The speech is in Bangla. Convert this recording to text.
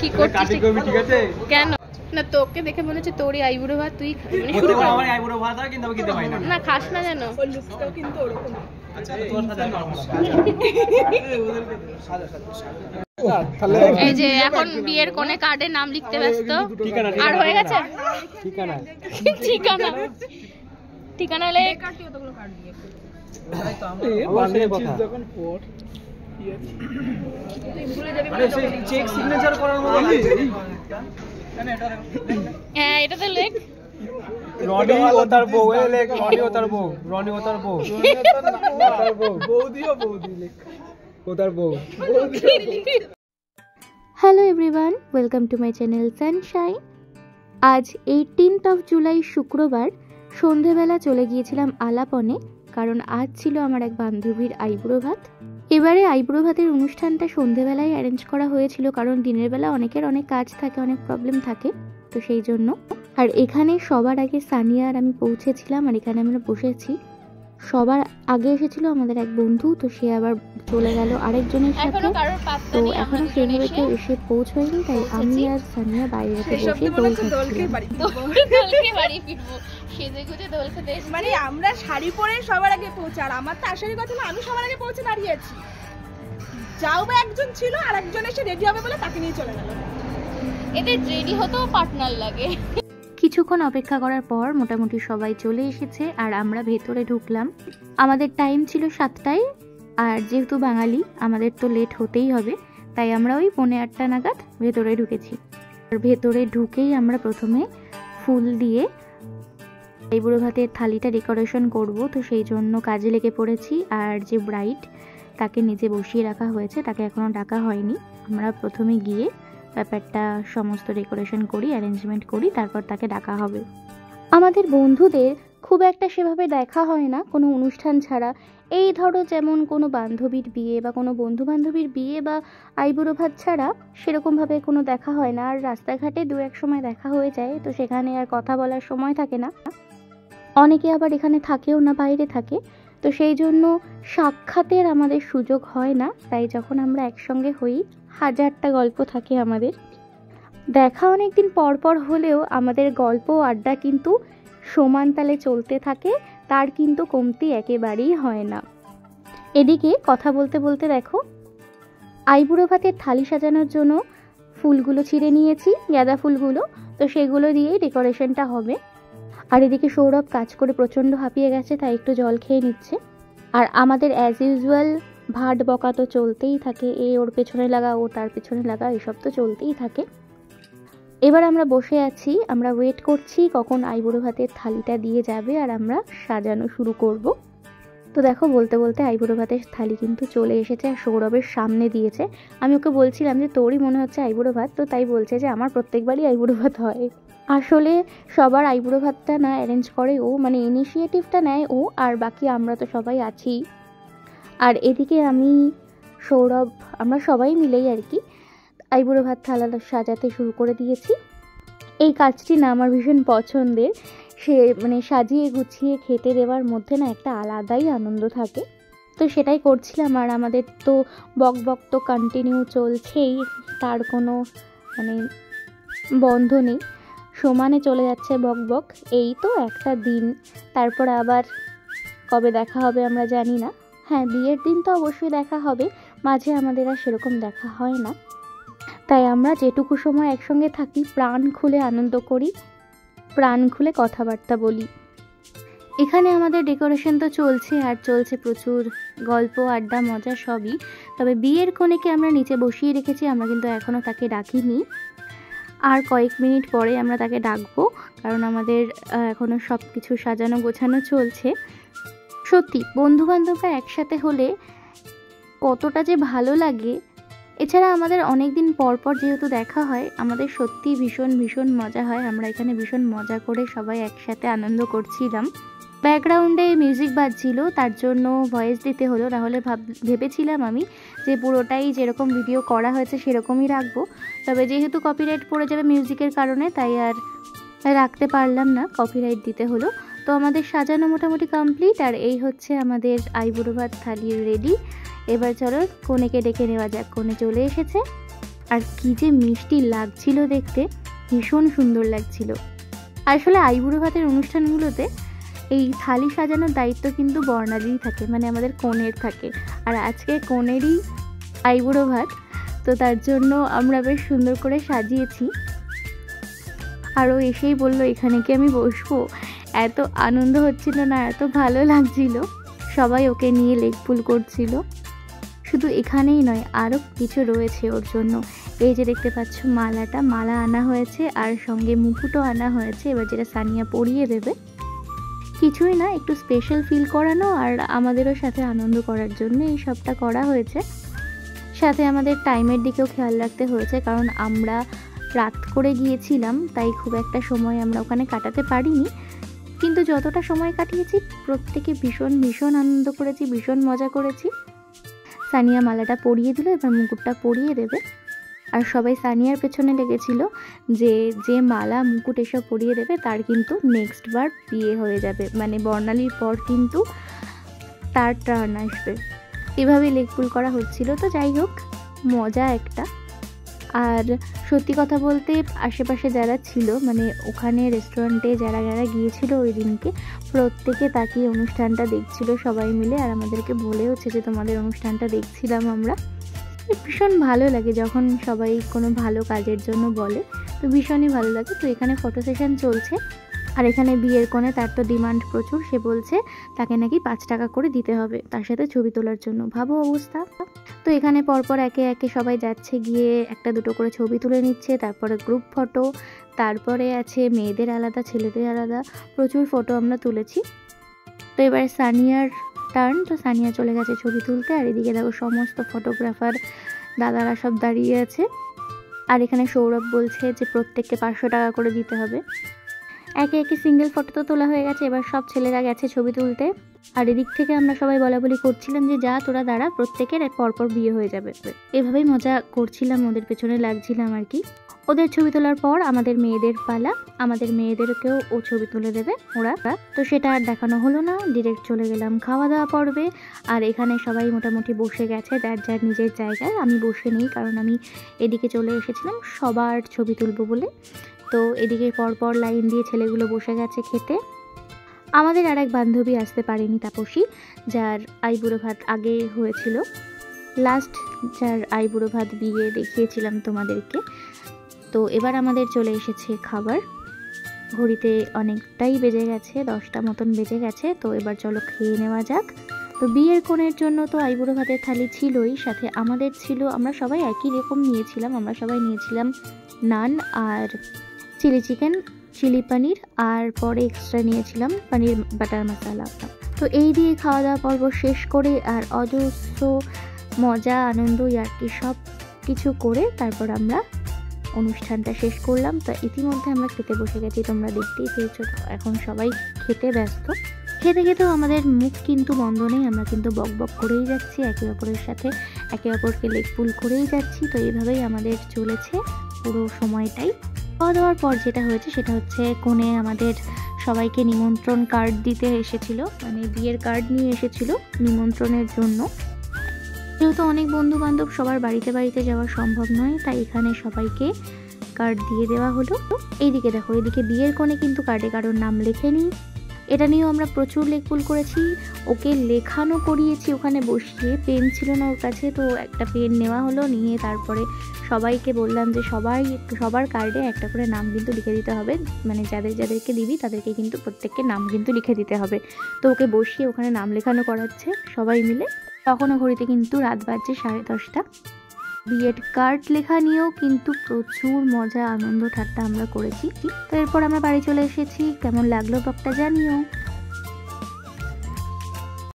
কি করছিস ঠিক আছে কেন না তোকে দেখে মনে হচ্ছে তোরই আইবুড়ো ভাত তুই মানে শুরু কর আমার আইবুড়ো ভাত আর কিন্তু আমি খেতে পাই না না খাস না জানো ওই লুকটাও কিন্তু ওরকম আচ্ছা তোর সাথে নরমাল সাজা এই যে এখন বিয়ের কোণে কার্ডে নাম লিখতে ব্যস্ত আর হয়ে গেছে ঠিকানা ঠিকানা ঠিকানা লে কাটিও তোগুলো কার্ড দিয়ে তাই তো আমরা চিজ যখন পড় মানে চেক সিগনেচার করার মতো হ্যাঁ এটা তো লেখ রনি ও তার বউ এ লেখ রনি ও তার বউ রনি ও তার বউ তার বউ বৌদি লেখ ও তার বউ hello everyone welcome to my channel Sunshine. আজ 18 জুলাই শুক্রবার সন্ধেবেলা চলে গিয়েছিলাম আলাপনে, কারণ আজ ছিল আমার এক বান্ধবীর আইবুড়ো ভাত। এবারে আইবুড়ো ভাতের অনুষ্ঠানটা সন্ধেবেলায় অ্যারেঞ্জ করা হয়েছিল, কারণ দিনের বেলা অনেকের অনেক কাজ থাকে, অনেক প্রবলেম থাকে, তো সেই জন্য। আর এখানে সবার আগে সানিয়া আর আমি পৌঁছেছিলাম, আর এখানে আমরা বসেছি। সবার আগে এসেছিল আমাদের এক বন্ধু, তো সে আবার চলে গেল আরেকজনের সাথে, তো এখনো সেইভাবে কেউ এসে পৌঁছয়নি, তাই আমি আর সানিয়া বাইরে বসে মানে আমরা শাড়ি পরে সবার আগে পৌঁছে, আর আমার তো আসারই কথা না, আমি সবার আগে পৌঁছে দাঁড়িয়েছি। যাও বা একজন ছিল আর একজন এসে রেডি হবে বলে তাকে নিয়ে চলে গেল। এদের রেডি হতেও পার্টনার লাগে। কিছুক্ষণ অপেক্ষা করার পর মোটামুটি সবাই চলে এসেছে, আর আমরা ভেতরে ঢুকলাম। আমাদের টাইম ছিল 7টায়, আর যেহেতু বাঙালি আমাদের তো লেট হতেই হবে, তাই আমরা ওই 7:45 নাগাদ ভেতরে ঢুকেছি। আর ভেতরে ঢুকেই আমরা প্রথমে ফুল দিয়ে আইবুড়ো ভাতের থালিটা ডেকোরেশন করব, তো সেই জন্য কাজে লেগে পড়েছি। আর যে ব্রাইড তাকে নিচে বসিয়ে রাখা হয়েছে, তাকে এখনও ডাকা হয়নি। আমরা প্রথমে গিয়ে ব্যাপারটা সমস্ত ডেকোরেশন করি, অ্যারেঞ্জমেন্ট করি, তারপর তাকে ডাকা হবে। আমাদের বন্ধুদের খুব একটা সেভাবে দেখা হয় না কোনো অনুষ্ঠান ছাড়া। এই ধরো যেমন কোনো বান্ধবীর বিয়ে বা কোনো বন্ধু বান্ধবীর বিয়ে বা আইবুড়ো ভাত ছাড়া সেরকমভাবে কোনো দেখা হয় না। আর রাস্তাঘাটে দু এক সময় দেখা হয়ে যায়, তো সেখানে আর কথা বলার সময় থাকে না। অনেকে আবার এখানে থাকেও না, বাইরে থাকে, তো সেই জন্য সাক্ষাতের আমাদের সুযোগ হয় না। তাই যখন আমরা একসঙ্গে হই, হাজারটা গল্প থাকে আমাদের। দেখা অনেকদিন পর পর হলেও আমাদের গল্প আড্ডা কিন্তু সমান তালে চলতে থাকে, তার কিন্তু কমতি একেবারেই হয় না। এদিকে কথা বলতে বলতে দেখো আইবুড়ো ভাতের থালি সাজানোর জন্য ফুলগুলো ছিঁড়ে নিয়েছি, গাঁদা ফুলগুলো, তো সেগুলো দিয়েই ডেকোরেশনটা হবে। আর এদিকে সৌরভ কাজ করে প্রচণ্ড হাঁপিয়ে গেছে, তাই একটু জল খেয়ে নিচ্ছে। আর আমাদের অ্যাজ ইউজুয়াল ভাট বকা তো চলতেই থাকে, এ ওর পেছনে লাগা, ও তার পেছনে লাগা, এসব তো চলতেই থাকে। এবার আমরা বসে আছি, আমরা ওয়েট করছি কখন আইবুড়ো ভাতের থালিটা দিয়ে যাবে আর আমরা সাজানো শুরু করব। তো দেখো বলতে বলতে আইবুড়ো ভাতের থালি কিন্তু চলে এসেছে, আর সৌরভের সামনে দিয়েছে। আমি ওকে বলছিলাম যে তোরই মনে হচ্ছে আইবুড়ো ভাত, তো তাই বলছে যে আমার প্রত্যেকবারই আইবুড়ো ভাত হয়। আসলে সবার আইবুড়ো ভাতটা না অ্যারেঞ্জ করে ও, মানে ইনিশিয়েটিভটা নেয় ও, আর বাকি আমরা তো সবাই আছি। আর এদিকে আমি সৌরভ আমরা সবাই মিলেই আর কি আইবুড়ো ভাত থালা সাজাতে শুরু করে দিয়েছি। এই কাজটি না আমার ভীষণ পছন্দের, সে মানে সাজিয়ে গুছিয়ে খেতে দেওয়ার মধ্যে না একটা আলাদাই আনন্দ থাকে, তো সেটাই করছিলাম। আর আমাদের তো বক বক তো কন্টিনিউ চলছেই, তার কোনো মানে বন্ধ নেই, সমানে চলে যাচ্ছে বক বক। এই তো একটা দিন, তারপর আবার কবে দেখা হবে আমরা জানি না। হ্যাঁ, বিয়ের দিন তো অবশ্যই দেখা হবে, মাঝে আমাদের আর সেরকম দেখা হয় না, তাই আমরা যেটুকু সময় একসঙ্গে থাকি প্রাণ খুলে আনন্দ করি, প্রাণ খুলে কথাবার্তা বলি। এখানে আমাদের ডেকোরেশন তো চলছে, আর চলছে প্রচুর গল্প আড্ডা মজা সবই। তবে বিয়ের কনেকে আমরা নিচে বসিয়ে রেখেছি, আমরা কিন্তু এখনও তাকে ডাকিনি। আর কয়েক মিনিট পরে আমরা তাকে ডাকবো, কারণ আমাদের এখনও সব কিছু সাজানো গোছানো চলছে। সত্যি বন্ধুবান্ধবরা একসাথে হলে কতটা যে ভালো লাগে। এছাড়া আমাদের অনেক দিন পর পর যেহেতু দেখা হয়, আমাদের সত্যি ভীষণ ভীষণ মজা হয়। আমরা এখানে ভীষণ মজা করে সবাই একসাথে আনন্দ করছিলাম। ব্যাকগ্রাউন্ডে মিউজিক বাজছিল, তার জন্য ভয়েস দিতে হলো, নাহলে ভেবেছিলাম আমি যে পুরোটাই যেরকম ভিডিও করা হয়েছে সেরকমই রাখবো। তবে যেহেতু কপিরাইট পড়ে যাবে মিউজিকের কারণে, তাই আর রাখতে পারলাম না, কপিরাইট দিতে হলো। তো আমাদের সাজানো মোটামুটি কমপ্লিট, আর এই হচ্ছে আমাদের আইবুড়ো ভাত থালি রেডি। এবার চলো কনেকে ডেকে নেওয়া যাক। কনে চলে এসেছে, আর কি যে মিষ্টি লাগছিল দেখতে, ভীষণ সুন্দর লাগছিল। আসলে আইবুড়ো ভাতের অনুষ্ঠানগুলোতে এই থালি সাজানোর দায়িত্ব কিন্তু বর্ণালীই থাকে, মানে আমাদের কনের থাকে। আর আজকে কনেরই আইবুড়ো ভাত, তো তার জন্য আমরা বেশ সুন্দর করে সাজিয়েছি। আরও এসেই বলল এখানে কি আমি বসবো, এত আনন্দ হচ্ছিল না, এত ভালো লাগছিল। সবাই ওকে নিয়ে লেগ পুল করছিল। শুধু এখানেই নয়, আরও কিছু রয়েছে ওর জন্য। এই যে দেখতে পাচ্ছ মালা আনা হয়েছে, আর সঙ্গে মুকুটও আনা হয়েছে, এবার যেটা সানিয়া পরিয়ে দেবে। কিছুই না, একটু স্পেশাল ফিল করানো আর আমাদেরও সাথে আনন্দ করার জন্য এই সবটা করা হয়েছে। সাথে আমাদের টাইমের দিকেও খেয়াল রাখতে হয়েছে, কারণ আমরা রাত করে গিয়েছিলাম, তাই খুব একটা সময় আমরা ওখানে কাটাতে পারিনি। কিন্তু যতটা সময় কাটিয়েছি প্রত্যেকে ভীষণ ভীষণ আনন্দ করেছি, ভীষণ মজা করেছি। সানিয়া মালাটা পরিয়ে দিল, এবার মুকুটটা পরিয়ে দেবে। আর সবাই সানিয়ার পেছনে লেগেছিল যে যে মালা মুকুট এসব পরিয়ে দেবে তার কিন্তু নেক্সট বার বিয়ে হয়ে যাবে, মানে বর্ণালীর পর কিন্তু তার টার্ন আসবে। এভাবেই লেগ পুল করা হচ্ছিল। তো যাই হোক, মজা একটা। আর সত্যি কথা বলতে আশেপাশে যারা ছিল, মানে ওখানে রেস্টুরেন্টে যারা যারা গিয়েছিল ওই দিনকে, প্রত্যেকে তাকিয়ে অনুষ্ঠানটা দেখছিল সবাই মিলে। আর আমাদেরকে বলেওছে যে তোমাদের অনুষ্ঠানটা দেখছিলাম আমরা। ভীষণ ভালো লাগে যখন সবাই কোনো ভালো কাজের জন্য বলে, তো ভীষণই ভালো লাগে। তো এখানে ফটো সেশন চলছে, আর এখানে বিয়ের কোণে তার তো ডিমান্ড প্রচুর। সে বলছে তাকে নাকি 5 টাকা করে দিতে হবে তার সাথে ছবি তোলার জন্য। ভাবো অবস্থা। তো এখানে পরপর একে একে সবাই যাচ্ছে, গিয়ে একটা দুটো করে ছবি তুলে নিচ্ছে, তারপরে গ্রুপ ফটো, তারপরে আছে মেয়েদের আলাদা ছেলেদের আলাদা, প্রচুর ফটো আমরা তুলেছি। তো এবার সানিয়ার টার্ন, তো সানিয়া চলে গেছে ছবি তুলতে। আর এদিকে দেখো সমস্ত ফটোগ্রাফার দাদারা সব দাঁড়িয়ে আছে। আর এখানে সৌরভ বলছে যে প্রত্যেককে 500 টাকা করে দিতে হবে। একে একে সিঙ্গেল ফটো তো তোলা হয়ে গেছে, এবার সব ছেলেরা গেছে ছবি তুলতে। আর এদিক থেকে আমরা সবাই বলাবলি করছিলাম যে যা তোরা দাঁড়া, প্রত্যেকের পরপর বিয়ে হয়ে যাবে। এভাবেই মজা করছিলাম, ওদের পেছনে লাগছিলাম আর কি। ওদের ছবি তোলার পর আমাদের মেয়েদের পালা, আমাদের মেয়েদেরকেও ও ছবি তুলে দেবে ওরা। তো সেটা আর দেখানো হলো না, ডিরেক্ট চলে গেলাম খাওয়া দাওয়া পর্বে। আর এখানে সবাই মোটামুটি বসে গেছে যার যার নিজের জায়গায়। আমি বসে নেই, কারণ আমি এদিকে চলে এসেছিলাম সবার ছবি তুলবো বলে। তো এদিকে পরপর লাইন দিয়ে ছেলেগুলো বসে গেছে খেতে। আমাদের আর এক বান্ধবী আসতে পারেনি, তাপসী, যার আইবুড়ো ভাত আগে হয়েছিল। লাস্ট যার আইবুড়ো ভাত বিয়ে দেখিয়েছিলাম তোমাদেরকে। তো এবার আমাদের চলে এসেছে খাবার। ঘড়িতে অনেকটাই বেজে গেছে, 10টা মতন বেজে গেছে। তো এবার চলো খেয়ে নেওয়া যাক। তো বিয়ের কোণের জন্য তো আইবুড়ো ভাতের থালি ছিলই, সাথে আমাদের ছিল, আমরা সবাই একই রকম নিয়েছিলাম। আমরা সবাই নিয়েছিলাম নান আর চিলি চিকেন, চিলি পনির, আর পরে এক্সট্রা নিয়েছিলাম পনির বাটার মশলা। তো এই দিয়ে খাওয়া দাওয়া পর্ব শেষ করে আর অজস্র মজা আনন্দ ইয়ার্কি সব কিছু করে তারপর আমরা অনুষ্ঠানটা শেষ করলাম। তো ইতিমধ্যে আমরা খেতে বসে গেছি, তোমরা দেখতেই পেয়েছো। এখন সবাই খেতে ব্যস্ত। খেতে খেতেও আমাদের মুখ কিন্তু বন্ধ নেই, আমরা কিন্তু বক বক করেই যাচ্ছি, একে অপরের সাথে একে অপরকে লেগ পুল করেই যাচ্ছি। তো এইভাবেই আমাদের চলেছে পুরো সময়টাই। খাওয়া দাওয়ার পর যেটা হয়েছে সেটা হচ্ছে কোণে আমাদের সবাইকে নিমন্ত্রণ কার্ড দিতে এসেছিল, মানে বিয়ের কার্ড নিয়ে এসেছিল নিমন্ত্রণের জন্য। যেহেতু অনেক বন্ধু বান্ধব, সবার বাড়িতে বাড়িতে যাওয়া সম্ভব নয়, তাই এখানে সবাইকে কার্ড দিয়ে দেওয়া হলো। এইদিকে দেখো, এদিকে বিয়ের কোণে কিন্তু কার্ডে কারোর নাম লেখেনি। এটা নিয়েও আমরা প্রচুর লেগ পুল করেছি, ওকে লেখানো করিয়েছি ওখানে বসিয়ে। পেন ছিল না ওর কাছে, তো একটা পেন নেওয়া হলো, নিয়ে তারপরে সবাইকে বললাম যে সবার কার্ডে একটা করে নাম কিন্তু লিখে দিতে হবে, মানে যাদেরকে দিবি তাদেরকে কিন্তু প্রত্যেককে নাম কিন্তু লিখে দিতে হবে। তো ওকে বসিয়ে ওখানে নাম লেখানো করাচ্ছে সবাই মিলে। তখনও ঘড়িতে কিন্তু রাত বাজছে 10:30। বিয়ের কার্ড লেখা নিয়েও কিন্তু প্রচুর মজা আনন্দ ঠাট্টা আমরা করেছি। তো এরপর আমরা বাড়ি চলে এসেছি। কেমন লাগলো ব্লগটা জানিও।